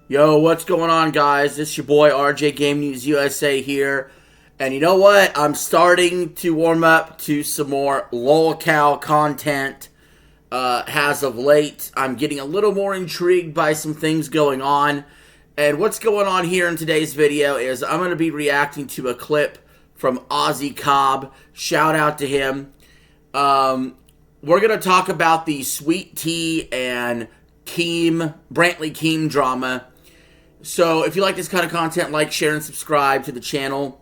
Yo, what's going on, guys? This is your boy RJ Game News USA here. And you know what? I'm starting to warm up to some more lolcow content as of late. I'm getting a little more intrigued by some things going on. And what's going on here in today's video is I'm going to be reacting to a clip from Ozzy Cobb. Shout out to him. We're going to talk about the Sweet Tea and Keem, Brantley Keem drama. So if you like this kind of content, like, share, and subscribe to the channel.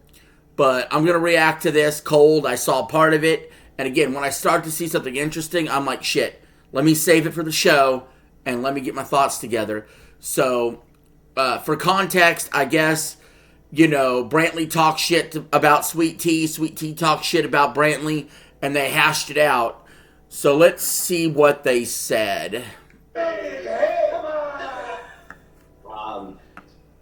But I'm going to react to this cold. I saw part of it. And again, when I start to see something interesting, I'm like, shit, let me save it for the show and let me get my thoughts together. So for context, I guess, you know, Brantley talked shit about Sweet Tea. Sweet Tea talked shit about Brantley. And they hashed it out. So let's see what they said.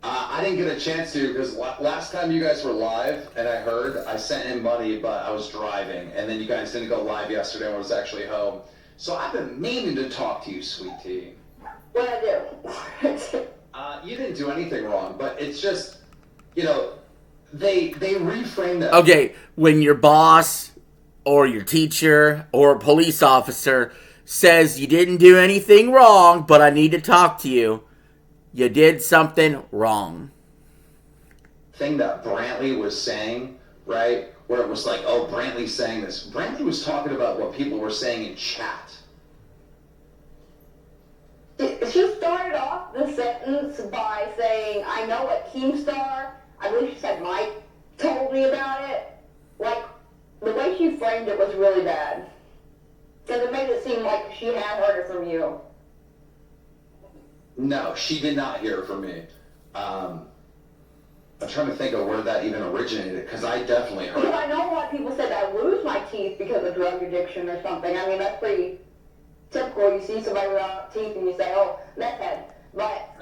I didn't get a chance to because last time you guys were live and I sent in money, but I was driving, and then you guys didn't go live yesterday when I was actually home. So I've been meaning to talk to you, Sweet Tea. What'd I do? You didn't do anything wrong, but it's just, you know, they reframe that. Okay, when your boss or your teacher or a police officer says you didn't do anything wrong, but I need to talk to you, you did something wrong. Thing that Brantley was saying, right? Where it was like, oh, Brantley's saying this. Brantley was talking about what people were saying in chat. She started off the sentence by saying, I know what Keemstar, I believe she said Mike, told me about it. Like, the way she framed it was really bad. Because it made it seem like she had heard it from you. No, she did not hear it from me. I'm trying to think of where that even originated, because I definitely heard Because it. I know a lot of people said I lose my teeth because of drug addiction or something. I mean, that's pretty typical. You see somebody without teeth and you say, oh, meth head. But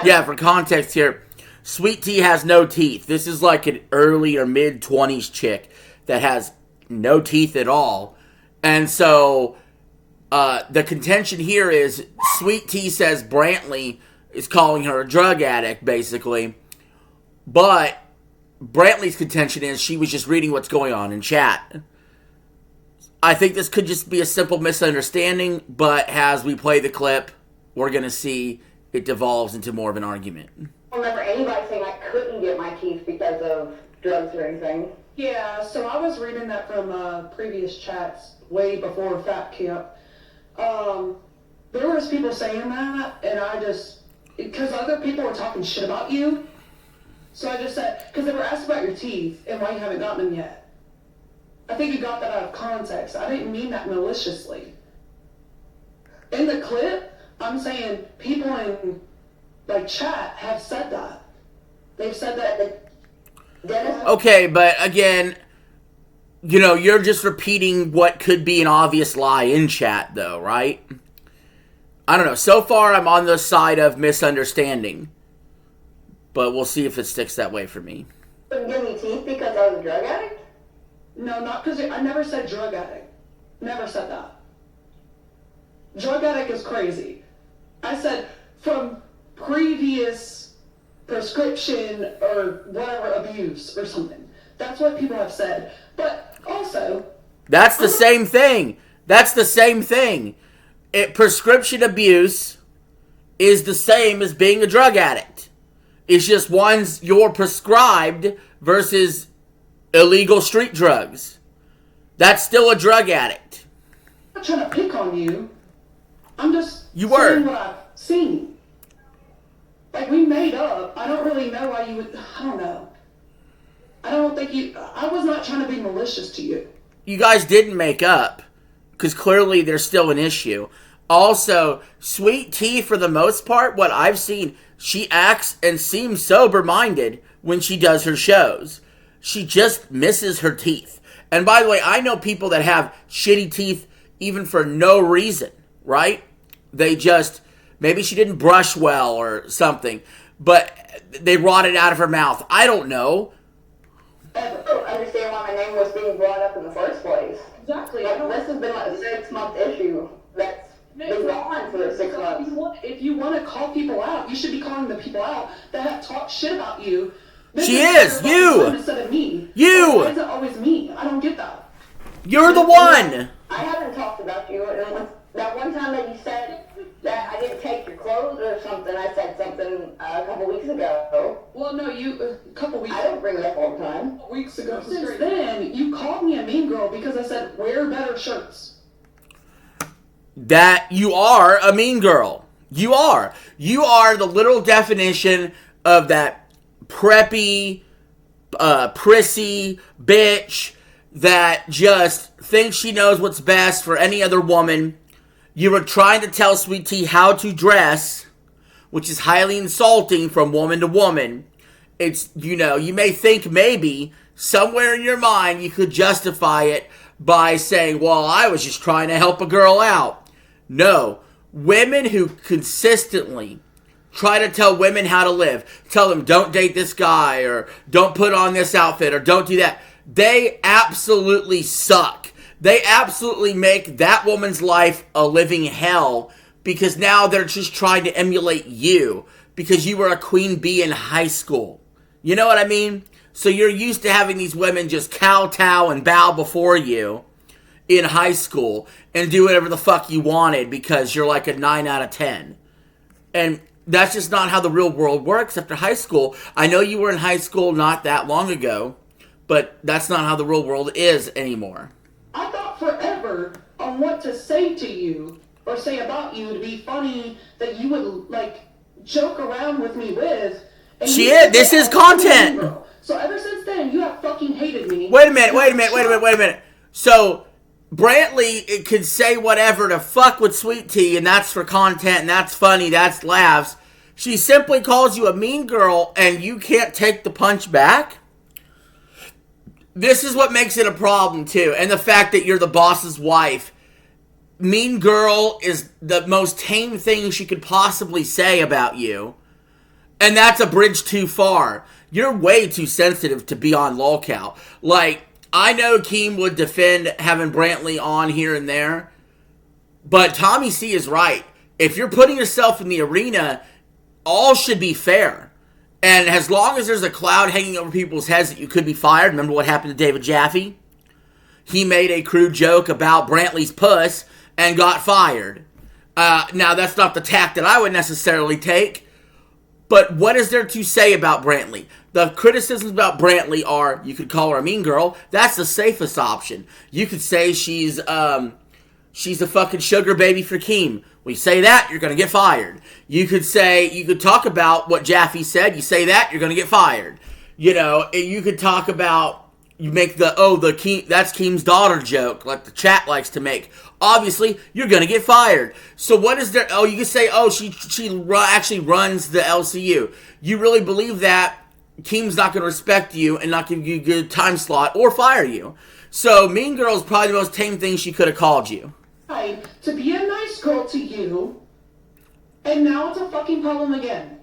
Yeah, for context here, Sweet Tea has no teeth. This is like an early or mid-20s chick that has no teeth at all. And so the contention here is Sweet Tea says Brantley is calling her a drug addict, basically. But Brantley's contention is she was just reading what's going on in chat. I think this could just be a simple misunderstanding, but as we play the clip, we're going to see it devolves into more of an argument. I don't remember anybody saying I couldn't get my teeth because of drugs or anything. Yeah, so I was reading that from previous chats way before Fat Camp. There was people saying that, and I just, because other people were talking shit about you, so I just said, because they were asked about your teeth and why you haven't gotten them yet. I think you got that out of context. I didn't mean that maliciously. In the clip, I'm saying people in, like, chat have said that. They've said that. Okay, but again, you know, you're just repeating what could be an obvious lie in chat, though, right? I don't know. So far, I'm on the side of misunderstanding. But we'll see if it sticks that way for me. Couldn't give me teeth because I was a drug addict? No, not because I never said drug addict. Never said that. Drug addict is crazy. I said from previous prescription or whatever abuse or something. That's what people have said. But also, that's the same thing. That's the same thing. Prescription abuse is the same as being a drug addict. It's just one's you're prescribed versus illegal street drugs. That's still a drug addict. I'm not trying to pick on you. I'm just saying what I've seen. Like, we made up. I don't really know why you would. I don't know. I don't think you. I was not trying to be malicious to you. You guys didn't make up, because clearly there's still an issue. Also, Sweet Tea, for the most part, what I've seen, she acts and seems sober-minded when she does her shows. She just misses her teeth. And by the way, I know people that have shitty teeth even for no reason, right? They just, maybe she didn't brush well or something, but they rotted out of her mouth. I don't know. I don't understand why my name was being brought up in the first place. Exactly. Like, this has been like a 6-month issue that's was gone for 6 months. If you want to call people out, you should be calling the people out that have talked shit about you. She is! You! Instead of me. You! Why is it always me? I don't get that. You're the one! I haven't talked about you. And that one time that you said that I didn't take your clothes or something, I said something a couple weeks ago. Well, no, a couple weeks I don't bring it up all the time. weeks ago. Since then, you called me a mean girl because I said, wear better shirts. That you are a mean girl. You are. You are the literal definition of that preppy, prissy bitch that just thinks she knows what's best for any other woman. You were trying to tell Sweet Tea how to dress, which is highly insulting from woman to woman. It's, you may think maybe somewhere in your mind you could justify it by saying, well, I was just trying to help a girl out. No. Women who consistently try to tell women how to live, tell them don't date this guy, or don't put on this outfit, or don't do that, they absolutely suck. They absolutely make that woman's life a living hell, because now they're just trying to emulate you because you were a queen bee in high school. You know what I mean? So you're used to having these women just kowtow and bow before you in high school and do whatever the fuck you wanted because you're like a 9 out of 10. And that's just not how the real world works after high school. I know you were in high school not that long ago, but that's not how the real world is anymore. I thought forever on what to say to you or say about you to be funny that you would, like, joke around with me with. And this is content. So ever since then, you have fucking hated me. Wait a minute. So Brantley can say whatever to fuck with Sweet Tea, and that's for content, and that's funny, that's laughs. She simply calls you a mean girl, and you can't take the punch back? This is what makes it a problem, too. And the fact that you're the boss's wife. Mean girl is the most tame thing she could possibly say about you. And that's a bridge too far. You're way too sensitive to be on lolcow. Like, I know Keem would defend having Brantley on here and there, but Tommy C is right. If you're putting yourself in the arena, all should be fair. And as long as there's a cloud hanging over people's heads that you could be fired, remember what happened to David Jaffe? He made a crude joke about Brantley's puss and got fired. Now, that's not the tack that I would necessarily take, but what is there to say about Brantley? The criticisms about Brantley are, you could call her a mean girl. That's the safest option. You could say she's a fucking sugar baby for Keem. When you say that, you're going to get fired. You could talk about what Jaffe said. You say that, you're going to get fired. You could talk about, you make that's Keem's daughter joke, like the chat likes to make. Obviously, you're going to get fired. So what is there? Oh, you can say, she actually runs the LCU. You really believe that Keem's not going to respect you and not give you a good time slot or fire you. So Mean Girl is probably the most tame thing she could have called you. To be a nice girl to you, and now it's a fucking problem again.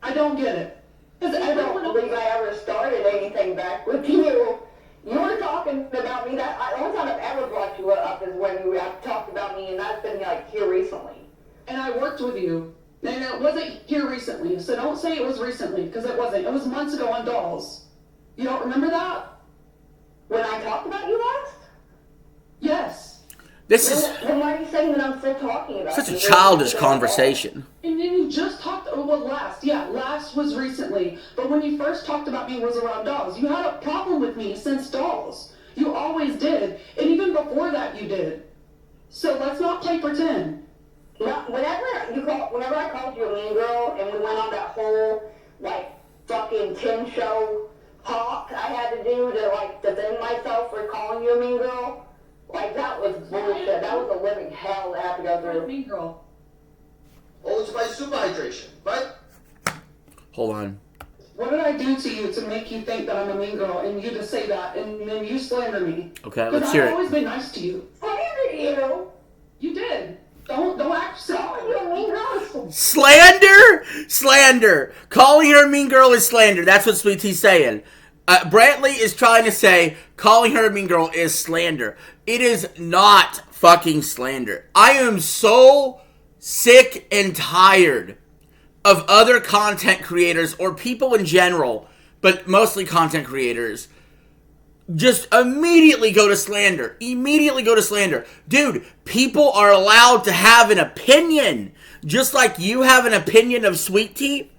I don't get it. Because I don't believe I ever started anything back with you. You were talking about me. The only time I've ever brought you up is when you have talked about me, and that's been like here recently. And I worked with you. And it wasn't here recently, so don't say it was recently, because it wasn't. It was months ago on Dolls. You don't remember that? When I talked about you last? Yes. Then why are you saying that I'm still talking about such you? a childish conversation. And then you just talked, last. Yeah, last was recently. But when you first talked about me was around Dolls. You had a problem with me since Dolls. You always did. And even before that you did. So let's not play pretend. Whenever I called you a mean girl and we went on that whole, like, fucking Tim show talk I had to do to, like, defend myself for calling you a mean girl, like, that was bullshit. That was a living hell to have to go through. Mean girl. Oh, it's my super hydration, right? Hold on. What did I do to you to make you think that I'm a mean girl and you to say that and then you slander me? Okay, let's hear it. I've always been nice to you. Slander you? You did. Don't act so. Calling you a mean girl? Slander! Calling her a mean girl is slander. That's what Sweet Tea's saying. Brantley is trying to say calling her a mean girl is slander. It is not fucking slander. I am so sick and tired of other content creators or people in general, but mostly content creators, just immediately go to slander. Immediately go to slander. Dude, people are allowed to have an opinion. Just like you have an opinion of Sweet Tea,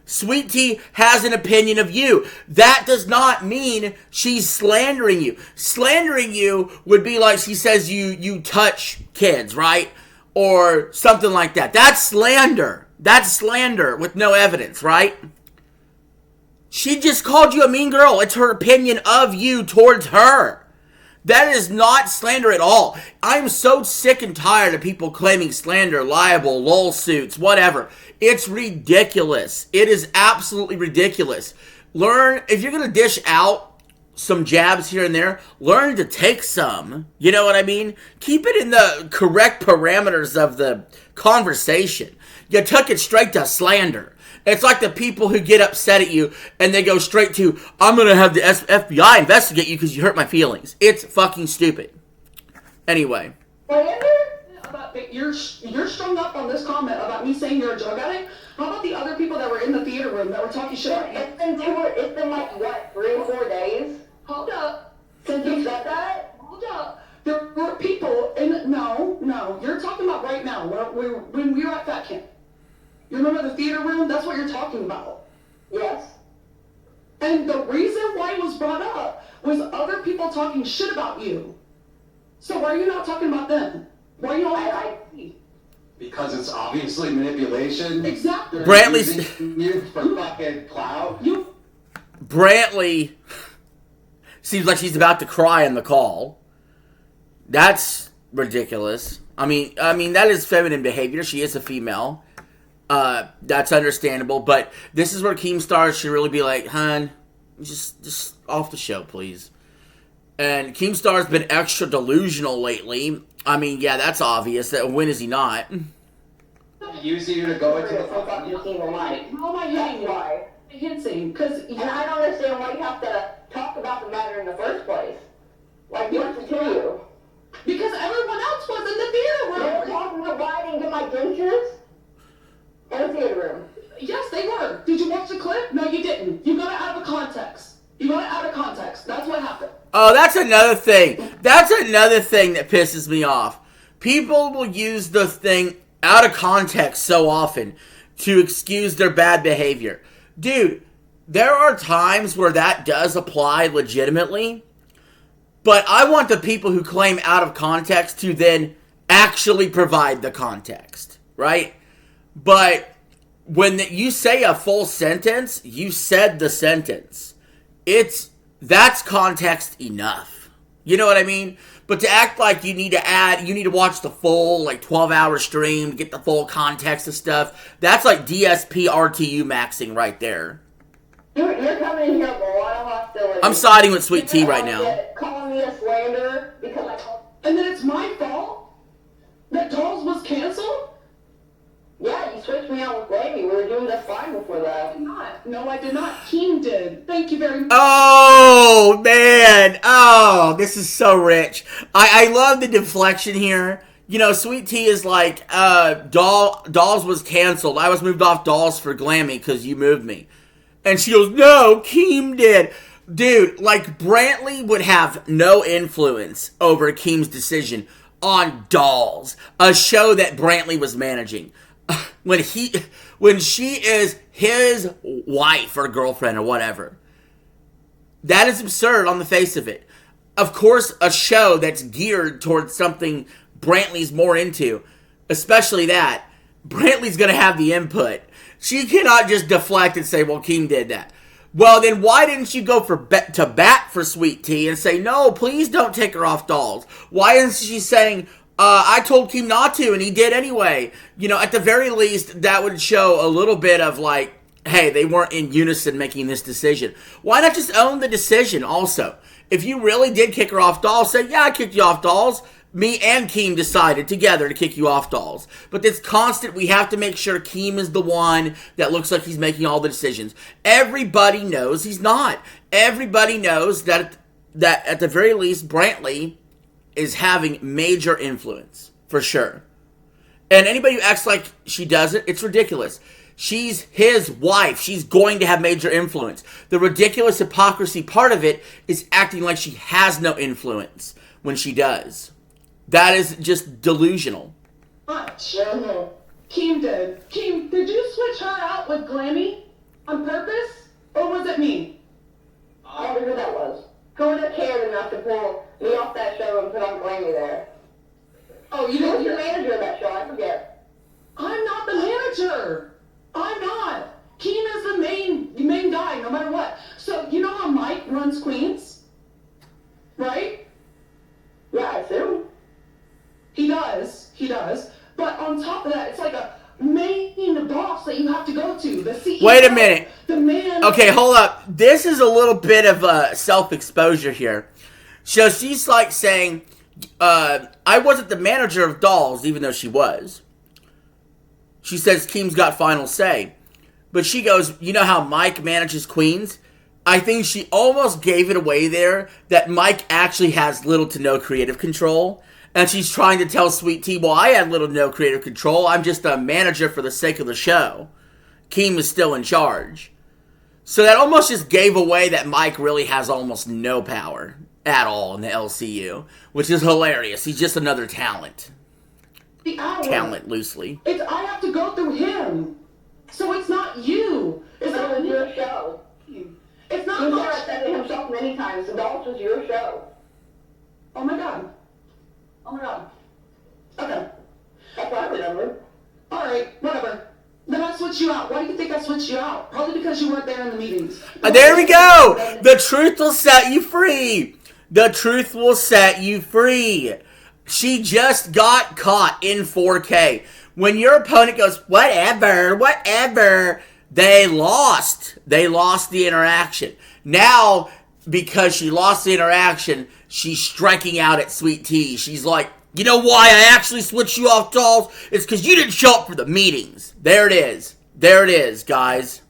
Sweet Tea has an opinion of you. That does not mean she's slandering you. Slandering you would be like she says you touch kids, right? Or something like that. That's slander. That's slander with no evidence, right? She just called you a mean girl. It's her opinion of you towards her. That is not slander at all. I'm so sick and tired of people claiming slander, libel, lol suits, whatever. It's ridiculous. It is absolutely ridiculous. Learn, if you're going to dish out some jabs here and there, learn to take some. You know what I mean? Keep it in the correct parameters of the conversation. You took it straight to slander. It's like the people who get upset at you and they go straight to, I'm going to have the FBI investigate you because you hurt my feelings. It's fucking stupid. Anyway. You're strung up on this comment about me saying you're a drug addict. How about the other people that were in the theater room that were talking shit about you? It's been like, what, 3 or 4 days? Hold up. Since you said that? Hold up. There were people in, no, you're talking about right now, when we were at Fat Camp. You remember the theater room? That's what you're talking about. Yes. And the reason why it was brought up was other people talking shit about you. So why are you not talking about them? Why are you not talking me? Because it's obviously manipulation. Exactly. Brantley's Using you for fucking clout. Brantley seems like she's about to cry in the call. That's ridiculous. I mean that is feminine behavior. She is a female. That's understandable, but this is where Keemstar should really be like, hun, just off the show, please. And Keemstar's been extra delusional lately. I mean, yeah, that's obvious. That when is he not? Using you to go into the fucking Keem Mike. How am I hitting you? Why? Hinting, because And I don't understand why you have to talk about the matter in the first place. Like, what's it to you? because everyone else was in the theater room. They were talking about why I didn't get my dentures in the theater room. Yes, they were. Did you watch the clip? No, you didn't. You got it out of context. You got it out of context. That's what happened. Oh, that's another thing. That's another thing that pisses me off. People will use the thing out of context so often to excuse their bad behavior. Dude, there are times where that does apply legitimately, but I want the people who claim out of context to then actually provide the context, right? But when you say a full sentence, you said the sentence. That's context enough. You know what I mean? But to act like you need to watch the full 12-hour stream to get the full context of stuff, that's like DSP RTU maxing right there. You're coming in here with a lot of hostility. I'm siding with Sweet Tea right now. Calling me a slander because I called. And then it's my fault that Dolls was canceled? Yeah, you switched me out with Lady. We were doing just fine before that. I did not. No, I did not. Keem did. Thank you very much. Oh, man. Oh, this is so rich. I love the deflection here. You know, Sweet Tea is like, Dolls was canceled. I was moved off Dolls for Glammy because you moved me. And she goes, no, Keem did. Dude, Brantley would have no influence over Keem's decision on Dolls, a show that Brantley was managing. When she is his wife or girlfriend or whatever. That is absurd on the face of it. Of course, a show that's geared towards something Brantley's more into, especially that, Brantley's going to have the input. She cannot just deflect and say, well, Keem did that. Well, then why didn't you go to bat for Sweet Tea and say, no, please don't take her off Dolls? Why isn't she saying, I told Keem not to, and he did anyway? You know, at the very least, that would show a little bit of hey, they weren't in unison making this decision. Why not just own the decision also? If you really did kick her off Dolls, say, yeah, I kicked you off Dolls. Me and Keem decided together to kick you off Dolls. But this constant, we have to make sure Keem is the one that looks like he's making all the decisions. Everybody knows he's not. Everybody knows that at the very least, Brantley is having major influence, for sure. And anybody who acts like she doesn't, it's ridiculous. She's his wife. She's going to have major influence. The ridiculous hypocrisy part of it is acting like she has no influence when she does. That is just delusional. Much. Keem did. Keem, did you switch her out with Glammy on purpose? Or was it me? I wonder who that was. Who would have cared enough to pull me off that show and put on Glammy there? Oh, you Who was didn't your manager of that show? I forget. I'm not the manager. I'm not. Keem is the main guy, no matter what. So, you know how Mike runs Queens? Right? Yeah, I assume. He does. But on top of that, it's like a main boss that you have to go to. The CEO. Wait a minute. The man. Okay, hold up. This is a little bit of self-exposure here. So she's like saying, I wasn't the manager of Dolls, even though she was. She says Keem's got final say. But she goes, you know how Mike manages Queens? I think she almost gave it away there that Mike actually has little to no creative control. And she's trying to tell Sweet Tea, well, I had little to no creative control. I'm just a manager for the sake of the show. Keem is still in charge. So that almost just gave away that Mike really has almost no power at all in the LCU. Which is hilarious. He's just another talent. The hour. Talent, loosely. I have to go through him. So it's not you. It's That not was your show. It's not Keemstar much. said it himself many times. The Dolls was your show. Oh my god. Okay. That's what I remember. Alright, whatever. Then I switched you out. Why do you think I switched you out? Probably because you weren't there in the meetings. There we go! The truth will set you free! The truth will set you free! She just got caught in 4K. When your opponent goes, whatever, they lost. They lost the interaction. Now, because she lost the interaction, she's striking out at Sweet Tea. She's like, you know why I actually switched you off, Dolls? It's because you didn't show up for the meetings. There it is. There it is, guys.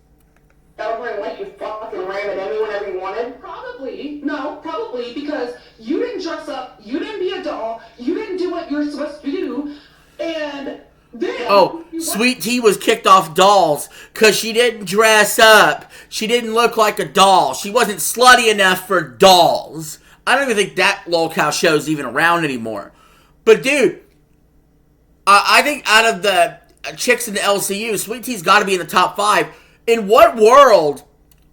That was when you fucking ram at anyone whenever you wanted. Probably because you didn't dress up, you didn't be a doll, you didn't do what you're supposed to do, and then... Oh, Sweet Tea was kicked off Dolls because she didn't dress up. She didn't look like a doll. She wasn't slutty enough for Dolls. I don't even think that lolcow show's even around anymore. But dude, I think out of the chicks in the LCU, Sweet Tea's got to be in the top 5. In what world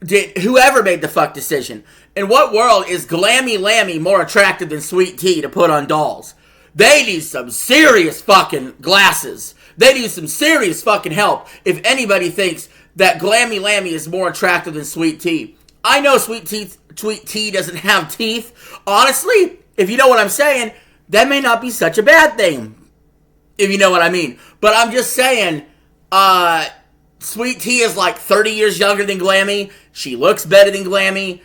did whoever made the fuck decision? In what world is Glammy Lammy more attractive than Sweet Tea to put on Dolls? They need some serious fucking glasses. They need some serious fucking help if anybody thinks that Glammy Lammy is more attractive than Sweet Tea. I know Sweet Tea doesn't have teeth. Honestly, if you know what I'm saying, that may not be such a bad thing. If you know what I mean. But I'm just saying, Sweet Tea is like 30 years younger than Glammy. She looks better than Glammy.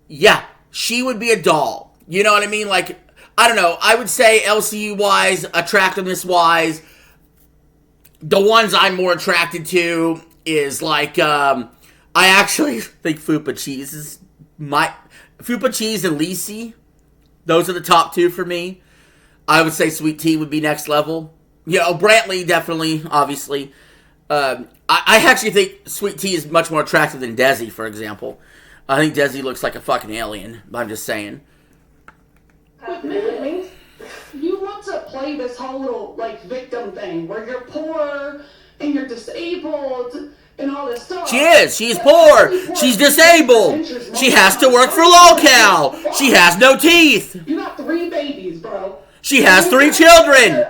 Yeah, she would be a doll. You know what I mean? Like, I don't know. I would say LCU-wise, attractiveness-wise, the ones I'm more attracted to is like, I actually think Fupa Cheese is Fupa Cheese and Lacey. Those are the top 2 for me. I would say Sweet Tea would be next level. You know, Brantley, definitely, obviously. I actually think Sweet Tea is much more attractive than Desi, for example. I think Desi looks like a fucking alien. I'm just saying. But man, you want to play this whole little, like, victim thing where you're poor and you're disabled and all this stuff. She is. She's poor. She's disabled. She has to work for lolcow. She has no teeth. You got 3 babies, bro. She has 3 children.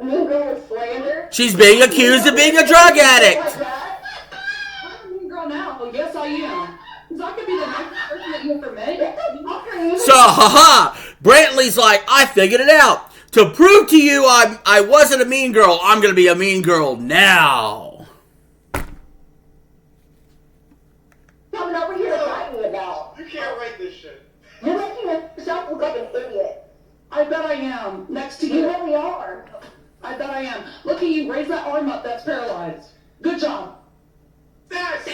New girl with Slander. She's being accused of being a drug addict. I'm a mean girl now. Yes, I am. Because I could be the next person that you ever met. So, haha, Brantley's like, I figured it out. To prove to you I wasn't a mean girl, I'm going to be a mean girl now. Coming over here fighting about. You can't write this shit. You're making yourself look like an idiot. I bet I am. Next to You you. really are. I bet I am. Look at you. Raise that arm up. That's paralyzed. Good job. That's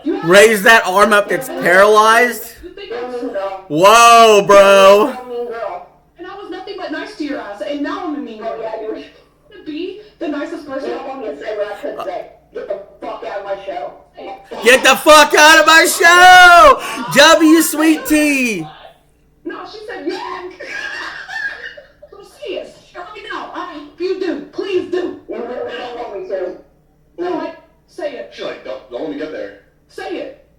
You have- Raise that arm up that's paralyzed. You think You're a I'm- mean girl. Whoa, bro. You're a mean Get the fuck out of my show! W Sweet Tea! No, she said yeah. Go see it. Right now. If you do, please do. You really don't want me to. No, say it. She's like, don't let me get there. Say it.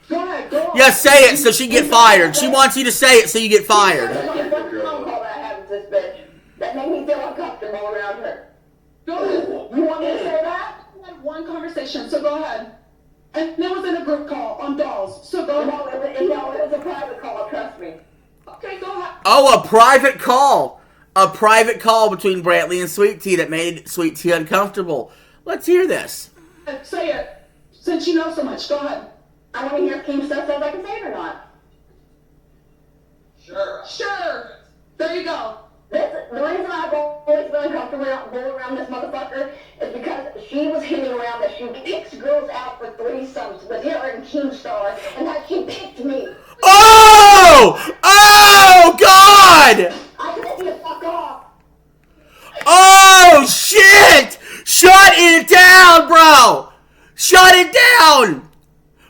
Go ahead, go on. Yeah, say it so she get fired. She wants you to say it so you get fired. One phone call that I had with this bitch that made me feel uncomfortable around her. Go ahead. You want me to say that? We had one conversation, so go ahead. And it was in a group call on dolls, so go ahead. No, it was a private call, trust me. Okay, go ahead. Oh, a private call. A private call between Brantley and Sweet Tea that made Sweet Tea uncomfortable. Let's hear this. Say it. Since you know so much, go ahead. I want to hear if Keemstar says I can say it or not. Sure. There you go. The reason I've always been uncomfortable around this motherfucker is because she was hinting around that she picks girls out for threesomes with her and Keemstar, and that she picked me. Oh! Oh, God! I told you to fuck off. Oh, shit! Shut it down, bro! Shut it down!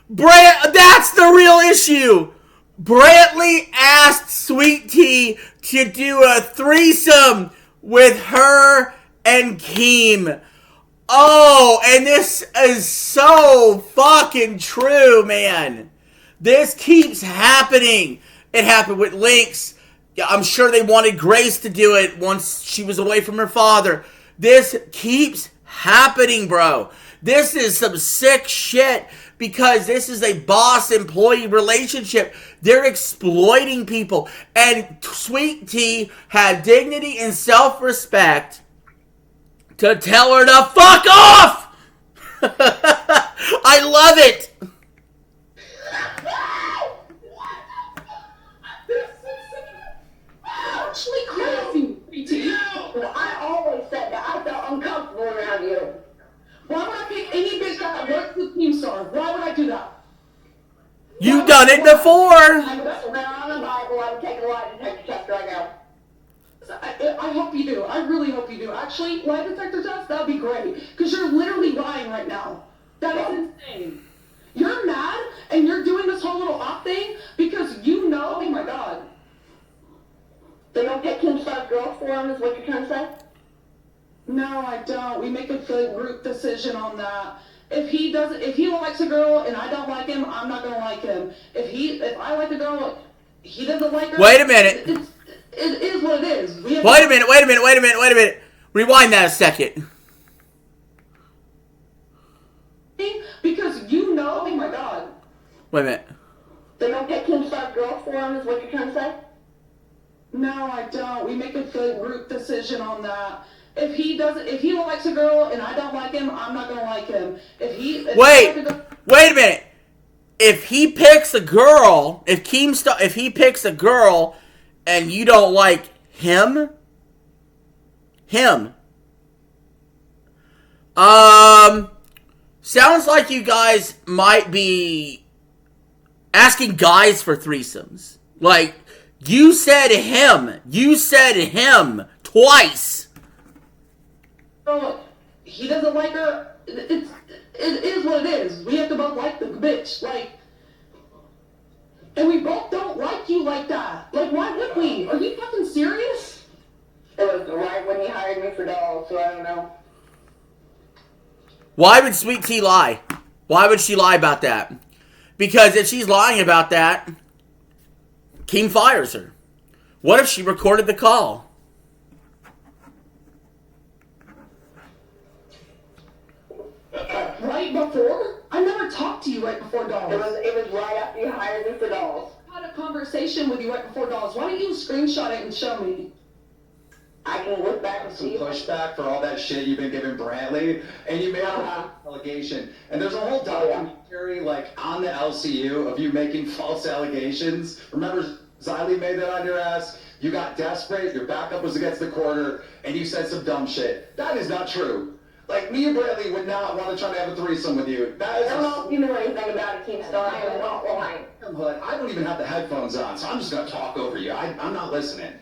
That's the real issue. Brantley asked Sweet Tea to do a threesome with her and Keem. Oh, and this is so fucking true, man. This keeps happening. It happened with Lynx. I'm sure they wanted Grace to do it once she was away from her father. This keeps happening, bro. This is some sick shit because this is a boss-employee relationship. They're exploiting people. And Sweet Tea had dignity and self-respect to tell her to fuck off! I love it! Actually crazy, BT. Well, I always said that I felt uncomfortable around you. Why would I pick any bitch that works with Keemstar? Why would I do that? You've done it before! I would swear on the Bible I would take a lie detector test right now. I hope you do. I really hope you do. Actually, lie detector test, that would be great. Because you're literally lying right now. That is insane. You're mad and you're doing this whole little op thing because you know, oh my god. So you don't pick Keemstar's girls for him is what you're trying to say? No, I don't. We make a good group decision on that. If he likes a girl and I don't like him, I'm not gonna like him. If I like a girl, he doesn't like her. Wait a minute. It is what it is. Wait a minute. Rewind that a second. Because you know, oh my god. Wait a minute. So you don't pick Keemstar's girls for him is what you're trying to say? No, I don't. We make a good group decision on that. If he likes a girl and I don't like him, I'm not gonna like him. Wait a minute. If he picks a girl, if he picks a girl and you don't like him, sounds like you guys might be asking guys for threesomes. Like, you said him twice. He doesn't like her. It is what it is. We have to both like the bitch. And we both don't like you like that. Why would we? Are you fucking serious? It was right when he hired me for dolls, so I don't know. Why would Sweet Tea lie? Why would she lie about that? Because if she's lying about that, Keem fires her. What if she recorded the call? Right before? I never talked to you right before dolls. It was right after you hired me for dolls. I had a conversation with you right before dolls. Why don't you screenshot it and show me? I can look back and Some see. pushback for all that shit you've been giving Brantley, and you made an allegation. And there's a whole documentary, on the LCU of you making false allegations. Remember, Xylee made that on your ass? You got desperate, your backup was against the corner, and you said some dumb shit. That is not true. Me and Brantley would not want to try to have a threesome with you. That is I don't know if you know anything about it, Keemstar. I am not lying. I don't even have the headphones on, so I'm just going to talk over you. I'm not listening.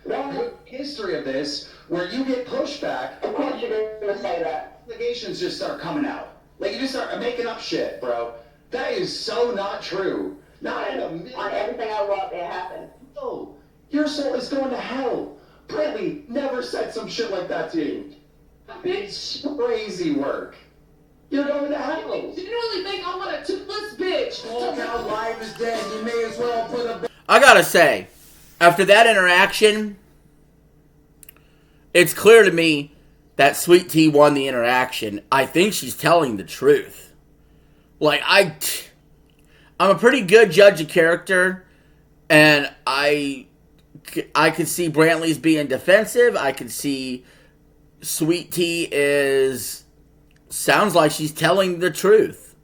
Well, History of this, where you get pushback. of course you're going to say that. Allegations just start coming out. Like, you just start making up shit, bro. That is so not true. Not in a On million. everything I love, it happened. No, your soul is going to hell. Brantley never said some shit like that to you. It's crazy work. You're going to hell. Genuinely think I'm a toothless bitch. Walk out, life is dead. You may as well put a... I gotta say, after that interaction, it's clear to me that Sweet Tea won the interaction. I think she's telling the truth. Like, I'm a pretty good judge of character, and I could see Brantley's being defensive. I could see Sweet Tea sounds like she's telling the truth.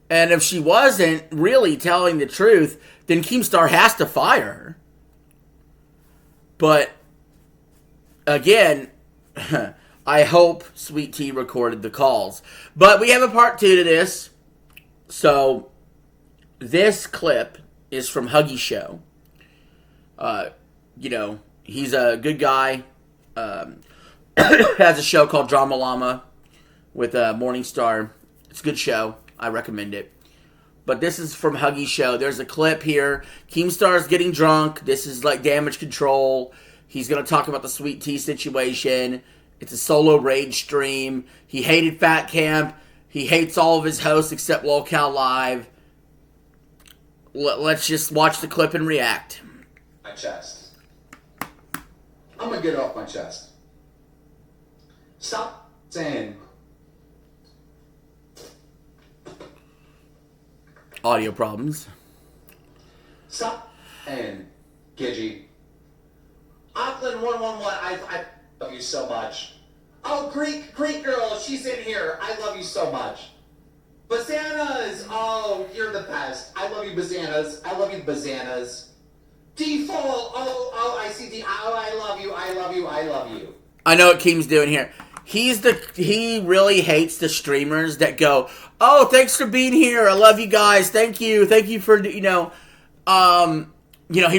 And if she wasn't really telling the truth, then Keemstar has to fire her. But, again, I hope Sweet Tea recorded the calls. But we have a part 2 to this. So, this clip is from Huggy Show. He's a good guy. Has a show called Drama Llama with Morningstar. It's a good show. I recommend it. But this is from Huggy's show. There's a clip here. Keemstar's getting drunk. This is like damage control. He's going to talk about the Sweet Tea situation. It's a solo rage stream. He hated Fat Camp. He hates all of his hosts except LolCal Live. Let's just watch the clip and react. My chest. I'm gonna get it off my chest. Stop saying. Audio problems. Stop and Gidgy. Auckland 111, I love you so much. Oh, Greek girl, she's in here. I love you so much. Bazanas, oh, you're the best. I love you, Bazanas. I love you, Bazanas. Default, oh, I see oh, I love you. I know what Keem's doing here. He really hates the streamers that go, oh, thanks for being here. I love you guys. Thank you for, he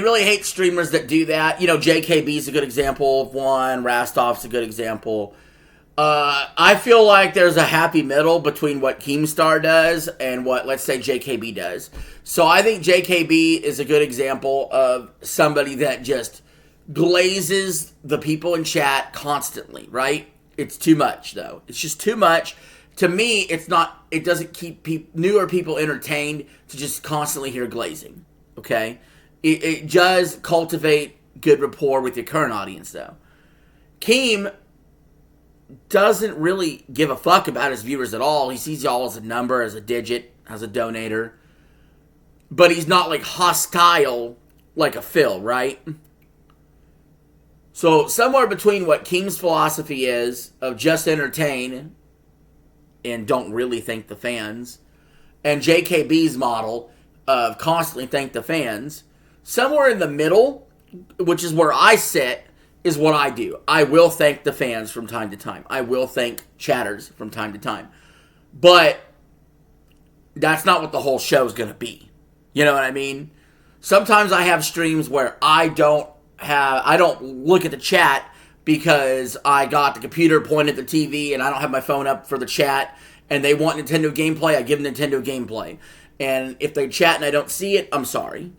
really hates streamers that do that. JKB's a good example of one. Rastov's a good example. I feel like there's a happy middle between what Keemstar does and what, let's say, JKB does. So I think JKB is a good example of somebody that just glazes the people in chat constantly, right? It's too much, though. It's just too much. To me, it doesn't keep newer people entertained to just constantly hear glazing, okay? It does cultivate good rapport with your current audience, though. Keem doesn't really give a fuck about his viewers at all. He sees y'all as a number, as a digit, as a donator. But he's not, like, hostile like a Phil, right? So, somewhere between what Keem's philosophy is of just entertain and don't really thank the fans, and JKB's model of constantly thank the fans, somewhere in the middle, which is where I sit, is what I do. I will thank the fans from time to time. I will thank chatters from time to time. But that's not what the whole show is going to be. You know what I mean? Sometimes I have streams where I don't look at the chat because I got the computer pointed at the TV and I don't have my phone up for the chat and they want Nintendo gameplay, I give them Nintendo gameplay. And if they chat and I don't see it, I'm sorry.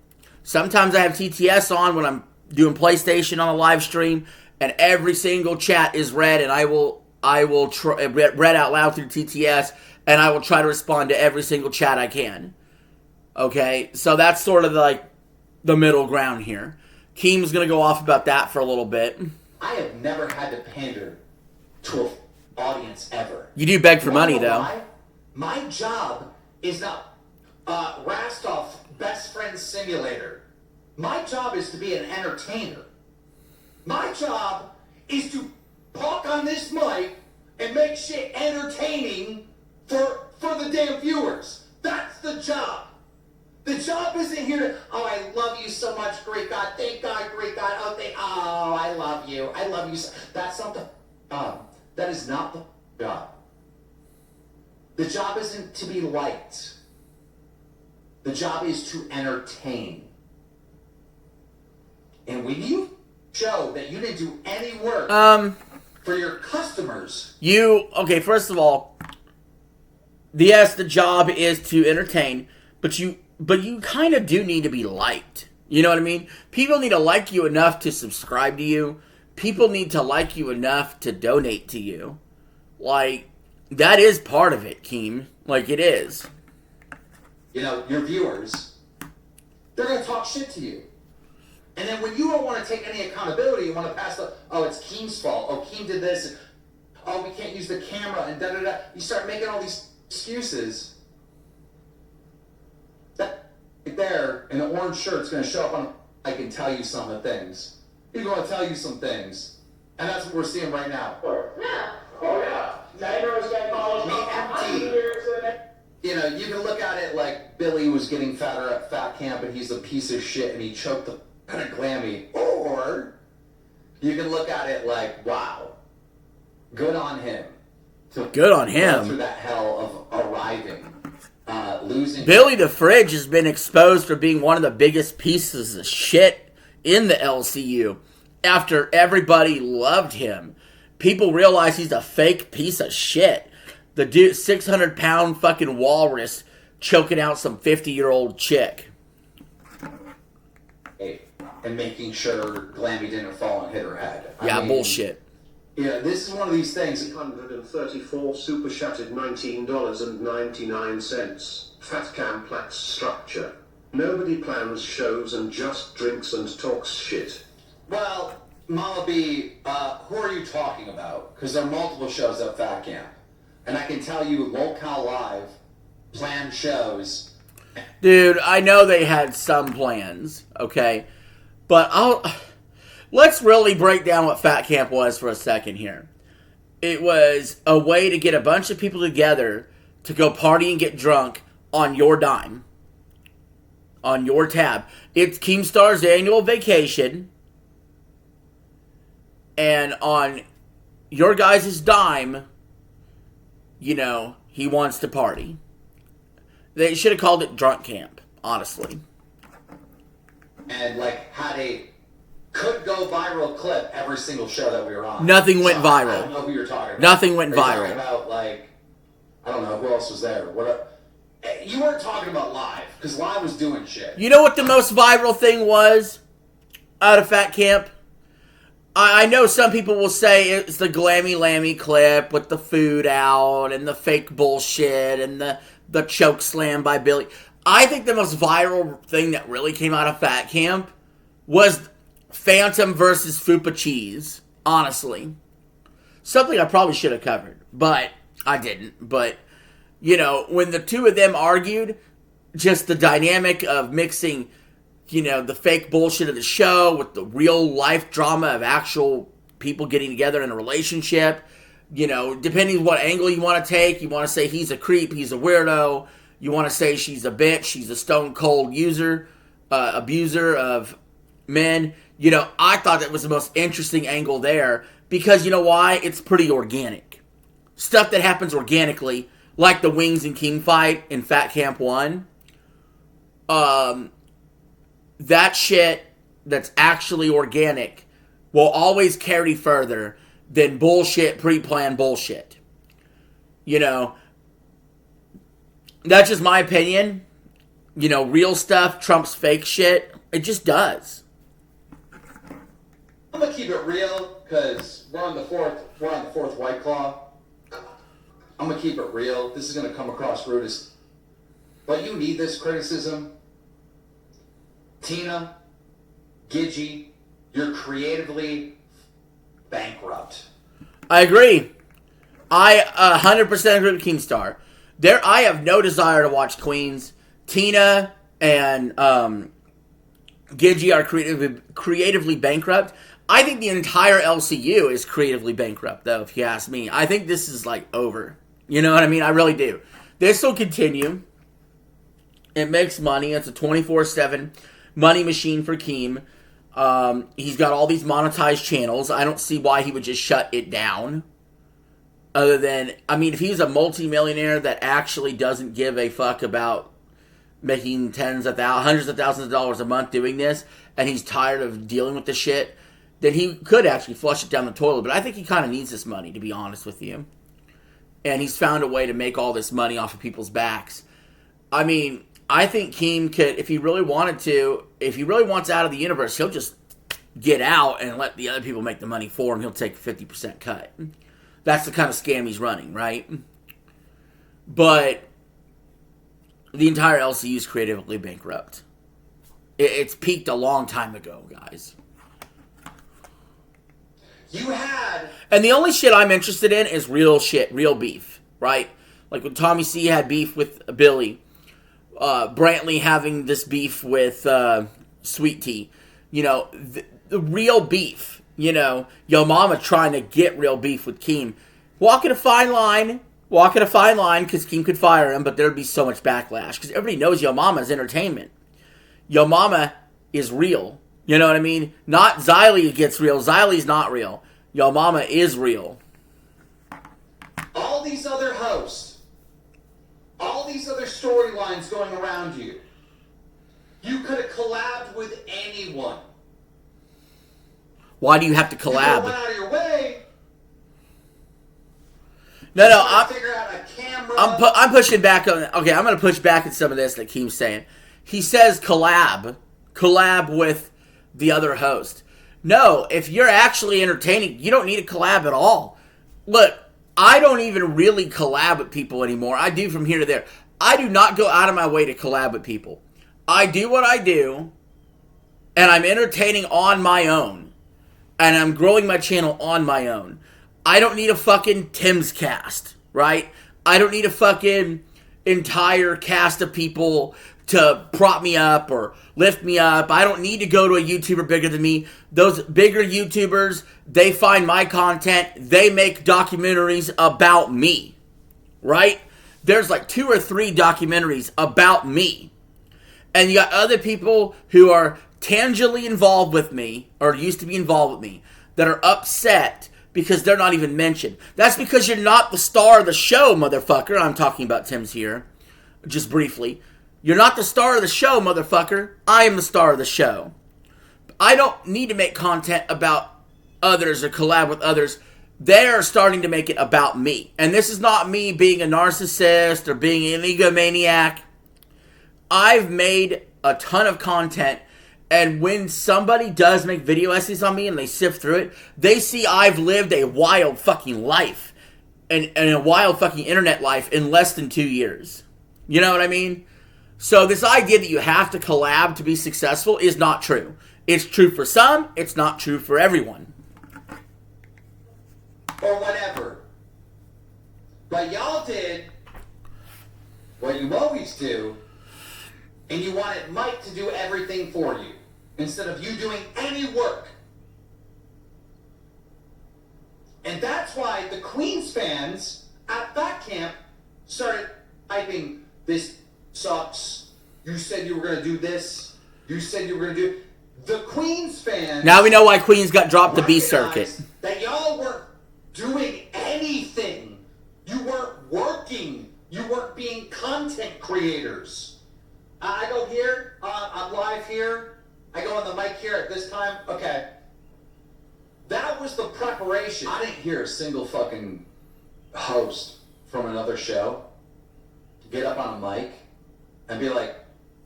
Sometimes I have TTS on when I'm doing PlayStation on a live stream, and every single chat is read, and I will read out loud through TTS, and I will try to respond to every single chat I can. Okay, so that's sort of like the middle ground here. Keem's gonna go off about that for a little bit. I have never had to pander to an audience ever. You do beg for money, though. My job is not Rastov Best Friend Simulator. My job is to be an entertainer. My job is to talk on this mic and make shit entertaining for the damn viewers. That's the job. The job isn't here to, oh, I love you so much, great God, thank God, great God, oh, I love you, so. That's not the job. That is not the job. The job isn't to be liked. The job is to entertain. And when you show that you didn't do any work, for your customers. Okay, first of all, yes, the job is to entertain, but you kind of do need to be liked. You know what I mean? People need to like you enough to subscribe to you. People need to like you enough to donate to you. Like, that is part of it, Keem. Like, it is. You know, your viewers, they're going to talk shit to you. And then when you don't want to take any accountability, you want to pass the, oh, it's Keem's fault. Oh, Keem did this. Oh, we can't use the camera and da-da-da. You start making all these excuses. That right there in the orange shirt's going to show up on, I can tell you some of the things. He's going to tell you some things. And that's what we're seeing right now. Yeah. Oh, yeah. Neighbors get empty. You know, you can look at it like Billy was getting fatter at fat camp and he's a piece of shit and he choked the kind of glammy. Or you can look at it like, wow, good on him. Good on Go him. through that hell of arriving, losing. Billy the Fridge has been exposed for being one of the biggest pieces of shit in the LCU. After everybody loved him, people realize he's a fake piece of shit. The dude, 600-pound fucking walrus choking out some 50-year-old chick. And making sure Glammy didn't fall and hit her head. Yeah, I mean, bullshit. Yeah, this is one of these things. 134 super chatted $19.99. Fat Camp lacks structure. Nobody plans shows and just drinks and talks shit. Well, Mama B, who are you talking about? Because there are multiple shows at Fat Camp. And I can tell you, Locale Live planned shows. Dude, I know they had some plans, okay? But let's really break down what Fat Camp was for a second here. It was a way to get a bunch of people together to go party and get drunk on your dime. On your tab. It's Keemstar's annual vacation. And on your guys' dime, you know, he wants to party. They should have called it Drunk Camp, honestly. And, like, had a could-go viral clip every single show that we were on. Nothing went I viral. don't know who you're talking about. Nothing went Are you viral. talking about, like, I don't know, who else was there? You weren't talking about Live, because Live was doing shit. You know what the most viral thing was out of Fat Camp? I know some people will say it's the Glammy Lammy clip with the food out and the fake bullshit and the choke slam by Billy. I think the most viral thing that really came out of Fat Camp was Phantom versus Fupa Cheese, honestly. Something I probably should have covered, but I didn't. But, you know, when the two of them argued, just the dynamic of mixing, you know, the fake bullshit of the show with the real life drama of actual people getting together in a relationship. You know, depending on what angle you want to take, you want to say he's a creep, he's a weirdo. You want to say she's a bitch, she's a stone cold abuser of men. You know, I thought that was the most interesting angle there because, you know why? It's pretty organic. Stuff that happens organically, like the Wings and Keem fight in Fat Camp 1. That shit that's actually organic will always carry further than bullshit, pre-planned bullshit. You know, that's just my opinion. You know, real stuff trumps fake shit. It just does. I'm gonna keep it real, because we're on the fourth White Claw. I'm gonna keep it real. This is gonna come across rude as, but you need this criticism. Tina, Gidgey, you're creatively bankrupt. I agree. I 100% agree with Keemstar. I have no desire to watch Queens. Tina and Gidgey are creatively bankrupt. I think the entire LCU is creatively bankrupt, though, if you ask me. I think this is, like, over. You know what I mean? I really do. This will continue. It makes money. It's a 24/7 money machine for Keem. He's got all these monetized channels. I don't see why he would just shut it down. Other than, I mean, if he's a multimillionaire that actually doesn't give a fuck about making hundreds of thousands of dollars a month doing this, and he's tired of dealing with the shit, then he could actually flush it down the toilet. But I think he kind of needs this money, to be honest with you. and he's found a way to make all this money off of people's backs. I mean, I think Keem could, if he really wanted to, if he really wants out of the universe, he'll just get out and let the other people make the money for him. He'll take a 50% cut. That's the kind of scam he's running, right? But the entire LCU is creatively bankrupt. It's peaked a long time ago, guys. And the only shit I'm interested in is real shit, real beef, right? Like when Tommy C had beef with Billy, Brantley having this beef with Sweet Tea, you know, the real beef, you know, Yo Mama trying to get real beef with Keem. Walking a fine line, because Keem could fire him, but there'd be so much backlash, because everybody knows Yo Mama is entertainment. Yo Mama is real. You know what I mean? Not Xylee gets real. Xylee's not real. Yo Mama is real. All these other hosts, all these other storylines going around you, you could have collabed with anyone. Why do you have to collab? You went out of your way. No, figure out a camera. I'm pushing back on. Okay, I'm going to push back at some of this that Keem's saying. He says collab with the other host. No, if you're actually entertaining, you don't need a collab at all. Look, I don't even really collab with people anymore. I do from here to there. I do not go out of my way to collab with people. I do what I do, and I'm entertaining on my own. And I'm growing my channel on my own. I don't need a fucking Tim's cast, right? I don't need a fucking entire cast of people to prop me up or lift me up. I don't need to go to a YouTuber bigger than me. Those bigger YouTubers, they find my content. They make documentaries about me, right? There's like 2 or 3 documentaries about me. And you got other people who are tangibly involved with me, or used to be involved with me, that are upset because they're not even mentioned. That's because you're not the star of the show, motherfucker. I'm talking about Tim's here, just briefly. You're not the star of the show, motherfucker. I am the star of the show. I don't need to make content about others or collab with others. They're starting to make it about me. And this is not me being a narcissist or being an egomaniac. I've made a ton of content, and when somebody does make video essays on me and they sift through it, they see I've lived a wild fucking life and a wild fucking internet life in less than 2 years. You know what I mean? So this idea that you have to collab to be successful is not true. It's true for some, it's not true for everyone. Or whatever. But y'all did what you always do, and you wanted Mike to do everything for you, instead of you doing any work. And that's why the Queens fans at Fat Camp started hyping, this sucks, you said you were going to do this, you said you were going to do... The Queens fans... Now we know why Queens got dropped the B circuit. That y'all weren't doing anything. You weren't working. You weren't being content creators. I go here, I'm live here, I go on the mic here at this time, okay. That was the preparation. I didn't hear a single fucking host from another show get up on a mic and be like,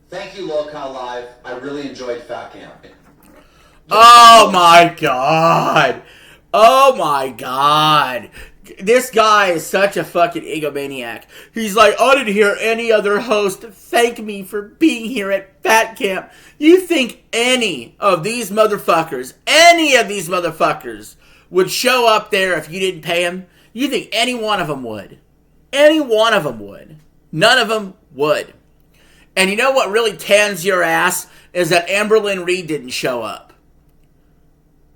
thank you, Local Live, I really enjoyed Fat Camp. Oh my god. Oh my god. This guy is such a fucking egomaniac. He's like, I didn't hear any other host thank me for being here at Fat Camp. You think any of these motherfuckers would show up there if you didn't pay them? You think any one of them would? Any one of them would. None of them would. And you know what really tans your ass is that Amberlynn Reed didn't show up.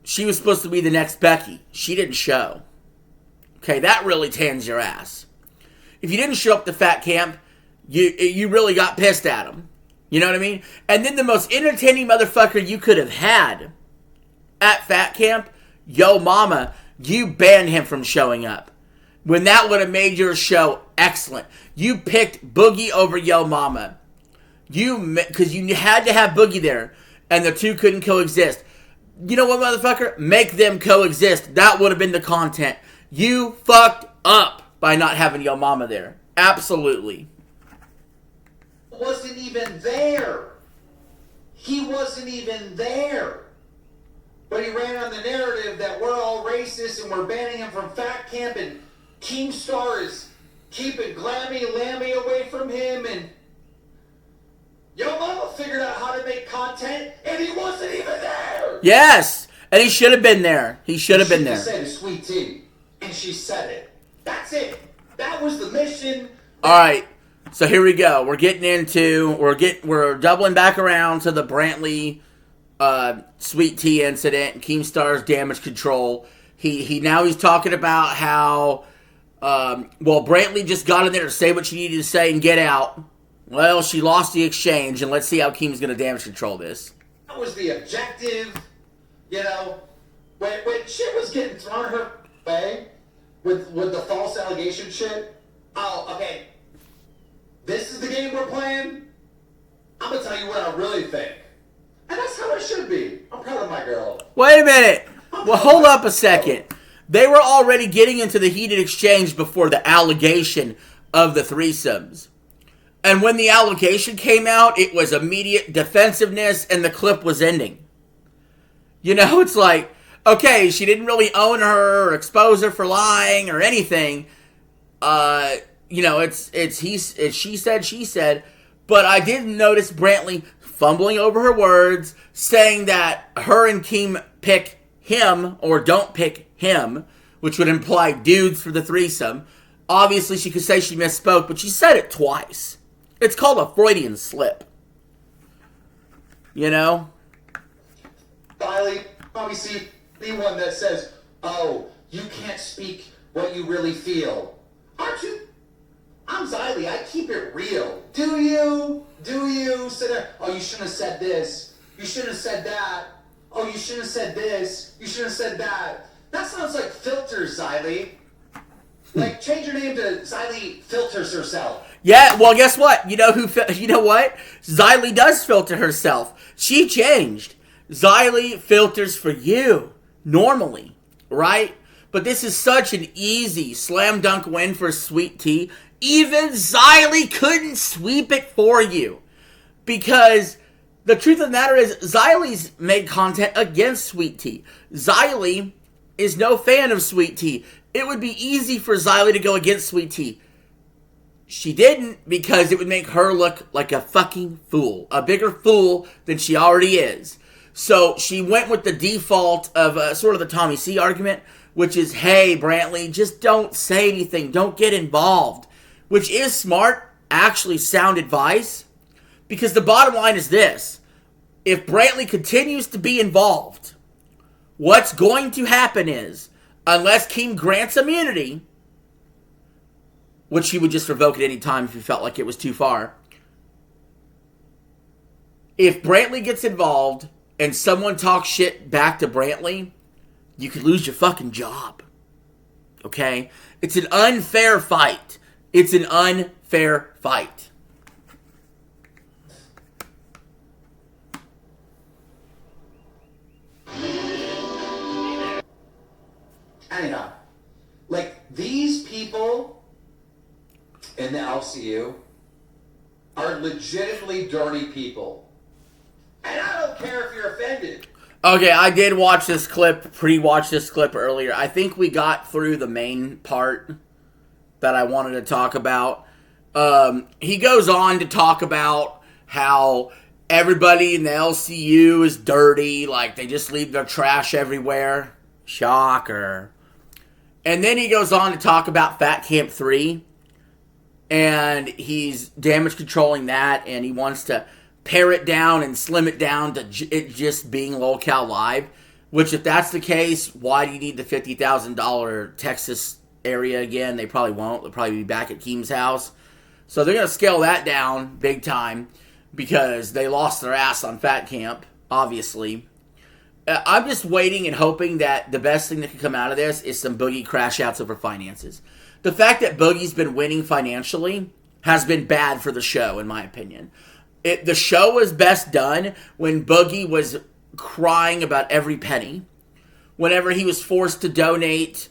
She was supposed to be the next Becky. She didn't show. Okay, that really tans your ass. If you didn't show up to Fat Camp, you really got pissed at him. You know what I mean? And then the most entertaining motherfucker you could have had at Fat Camp, Yo Mama, you banned him from showing up. When that would have made your show excellent. You picked Boogie over Yo Mama. Because you had to have Boogie there, and the two couldn't coexist. You know what, motherfucker? Make them coexist. That would have been the content. You fucked up. by not having Yo Mama there. Absolutely. Wasn't even there. He wasn't even there. But he ran on the narrative that we're all racist and we're banning him from Fat Camp, and Keemstar is keeping Glammy Lammy away from him, and Yo Mama figured out how to make content, and he wasn't even there. Yes, and he should have been there. He should have been there. She said sweet tea, and she said it. That's it. That was the mission. All right, so here we go. We're doubling back around to the Brantley sweet tea incident, Keemstar's damage control. He's talking about how Brantley just got in there to say what she needed to say and get out. Well, she lost the exchange, and let's see how Keem's going to damage control this. That was the objective. You know, when shit was getting thrown her way with the false allegation shit. Oh, okay. This is the game we're playing. I'm gonna tell you what I really think, and that's how it should be. I'm proud of my girl. Wait a minute. Well, hold up a second. They were already getting into the heated exchange before the allegation of the threesomes. And when the allegation came out, it was immediate defensiveness and the clip was ending. You know, it's like, okay, she didn't really own her or expose her for lying or anything. You know, it's she said, she said. But I did notice Brantley fumbling over her words, saying that her and Keem pick him or don't pick him, which would imply dudes for the threesome. Obviously, she could say she misspoke, but she said it twice. It's called a Freudian slip. You know? Finally, obviously, anyone that says, oh, you can't speak what you really feel. Aren't you? I'm Xylee. I keep it real. Do you? Do you? Sit there. Oh, you shouldn't have said this. You shouldn't have said that. Oh, you shouldn't have said this. You shouldn't have said that. That sounds like filters, Xylee. Like, change your name to Xylee Filters Herself. Yeah, well, guess what? You know what? Xylee does filter herself. She changed. Xylee filters for you, normally, right? But this is such an easy slam dunk win for Sweet Tea. Even Xylee couldn't sweep it for you. Because the truth of the matter is, Xylee's made content against Sweet Tea. Xylee is no fan of Sweet Tea. It would be easy for Xylee to go against Sweet Tea. She didn't, because it would make her look like a fucking fool. A bigger fool than she already is. So she went with the default of sort of the Tommy C argument, which is, hey, Brantley, just don't say anything. Don't get involved. Which is smart, actually sound advice. Because the bottom line is this. If Brantley continues to be involved, what's going to happen is, unless Keem grants immunity, which he would just revoke at any time if he felt like it was too far. If Brantley gets involved and someone talks shit back to Brantley, you could lose your fucking job. Okay? It's an unfair fight. It's an unfair fight. Anyhow, like, these people in the LCU are legitimately dirty people. And I don't care if you're offended. Okay, I did watch this clip, pre-watch this clip earlier. I think we got through the main part that I wanted to talk about. He goes on to talk about how everybody in the LCU is dirty, like they just leave their trash everywhere. Shocker. And then he goes on to talk about Fat Camp 3. And he's damage controlling that, and he wants to pare it down and slim it down to it just being locale live. Which, if that's the case, why do you need the $50,000 Texas area again? They probably won't. They'll probably be back at Keem's house. So they're going to scale that down big time because they lost their ass on Fat Camp, obviously. I'm just waiting and hoping that the best thing that can come out of this is some Boogie crash outs over finances. The fact that Boogie's been winning financially has been bad for the show, in my opinion. The show was best done when Boogie was crying about every penny. Whenever he was forced to donate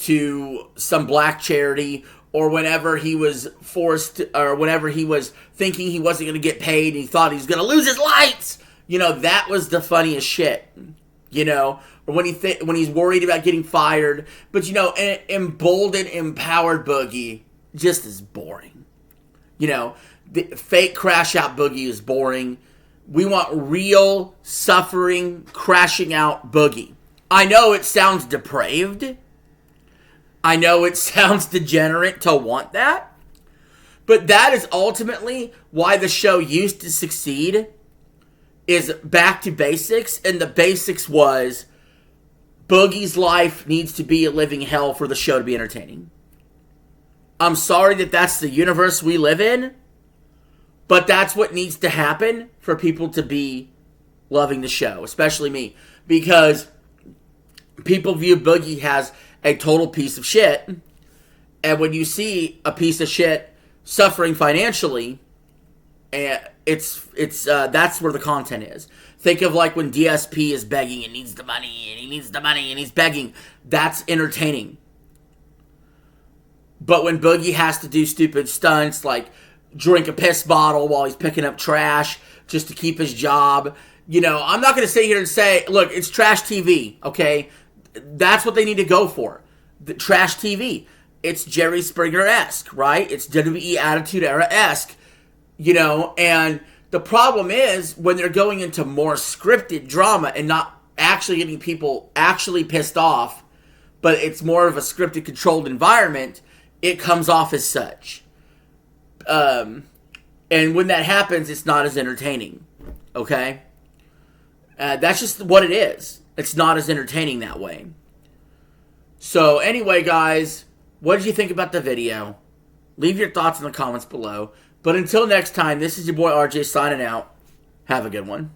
to some black charity, or whenever he was forced, or whenever he was thinking he wasn't going to get paid and he thought he was going to lose his lights. You know, that was the funniest shit. You know, or when he's worried about getting fired. But, you know, emboldened, empowered Boogie just is boring. You know, the fake crash out Boogie is boring. We want real, suffering, crashing out Boogie. I know it sounds depraved. I know it sounds degenerate to want that. But that is ultimately why the show used to succeed, is back to basics. And the basics was Boogie's life needs to be a living hell for the show to be entertaining. I'm sorry that that's the universe we live in, but that's what needs to happen for people to be loving the show, especially me. Because people view Boogie as a total piece of shit. And when you see a piece of shit suffering financially, it's that's where the content is. Think of like when DSP is begging and needs the money, and he needs the money, and he's begging. That's entertaining. But when Boogie has to do stupid stunts like drink a piss bottle while he's picking up trash just to keep his job, you know, I'm not going to sit here and say, look, it's trash TV, okay? That's what they need to go for. The trash TV. It's Jerry Springer-esque, right? It's WWE Attitude Era-esque, you know, and the problem is when they're going into more scripted drama and not actually getting people actually pissed off, but it's more of a scripted, controlled environment, it comes off as such. And when that happens, it's not as entertaining, okay? That's just what it is. It's not as entertaining that way. So anyway, guys, what did you think about the video? Leave your thoughts in the comments below. But until next time, this is your boy RJ signing out. Have a good one.